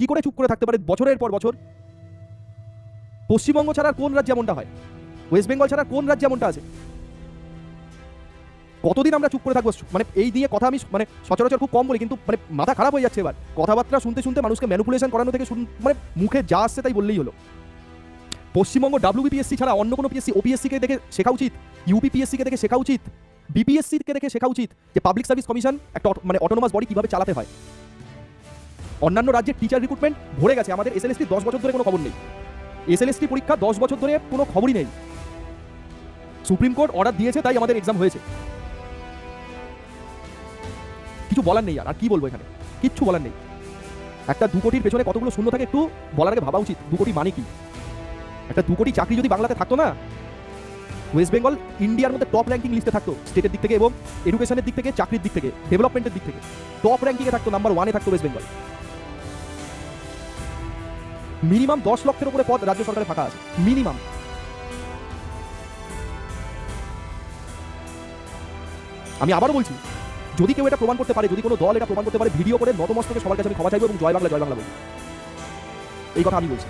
কি করে চুপ করে থাকতে পারে বছরের পর বছর? পশ্চিমবঙ্গ ছাড়া কোন রাজ্যে এমনটা হয়? ওয়েস্ট বেঙ্গল ছাড়া কোন রাজ্যে এমনটা আছে? কতদিন আমরা চুপ করে থাকবো? মানে এই দিয়ে কথা আমি মানে সচরাচর খুব কম বলি, কিন্তু মানে মাথা খারাপ হয়ে যাচ্ছে এবার কথাবার্তা শুনতে শুনতে। মানুষকে ম্যানিপুলেশন করানো থেকে মানে মুখে যা আসছে তাই বললেই হলো। পশ্চিমবঙ্গ ডাব্লিউবিপিএসসি ছাড়া অন্য কোনো পিএসসি, ওপিএসসিকে দেখে শেখা উচিত, ইউপিপিএসসিকে দেখে শেখা উচিত, বিপিএসসিকে দেখে শেখা উচিত যে পাবলিক সার্ভিস কমিশন একটা মানে অটোনোমাস বডি কিভাবে চালাতে হয়। অন্যান্য রাজ্যের টিচার রিক্রুটমেন্ট ভরে গেছে, আমাদের এসএলএসটি 10 বছর ধরে কোনো খবর নেই। এসএলএসটি পরীক্ষা 10 বছর ধরে কোনো খবরই নেই। সুপ্রিম কোর্ট অর্ডার দিয়েছে তাই আমাদের এক্সাম হয়েছে। কিছু বলার নেই, আর কি বলবো এখানে? কিচ্ছু বলার নেই। একটা 2 কোটির পেছনে কতগুলো শূন্য থাকে একটু বলার আগে ভাবা উচিত। 2 কোটি মানে কি? একটা 2 কোটি চাকরি যদি বাংলাতে থাকতো না, ওয়েস্ট বেঙ্গল ইন্ডিয়ার মধ্যে টপ র্যাঙ্কিং লিস্টে থাকতো, স্টেটের দিক থেকে এবং এডুকেশনের দিক থেকে, চাকরির দিক থেকে, ডেভেলপমেন্টের দিক থেকে টপ র্যাঙ্কিংয়ে থাকতো, নাম্বার 1-এ থাকতো ওয়েস্ট বেঙ্গল। মিনিমাম 10 লক্ষের উপরে পদ রাজ্য সরকারে ফাঁকা আছে, মিনিমাম। আমি আবারও বলছি, যদি কেউ এটা প্রমাণ করতে পারে, যদি কোনো দল এটা প্রমাণ করতে পারে, ভিডিও করে নতমস্তকে সবার কাছে আমি ক্ষমা চাইবো এবং জয় বাংলা বলবো। এই কথা আমি বলছি।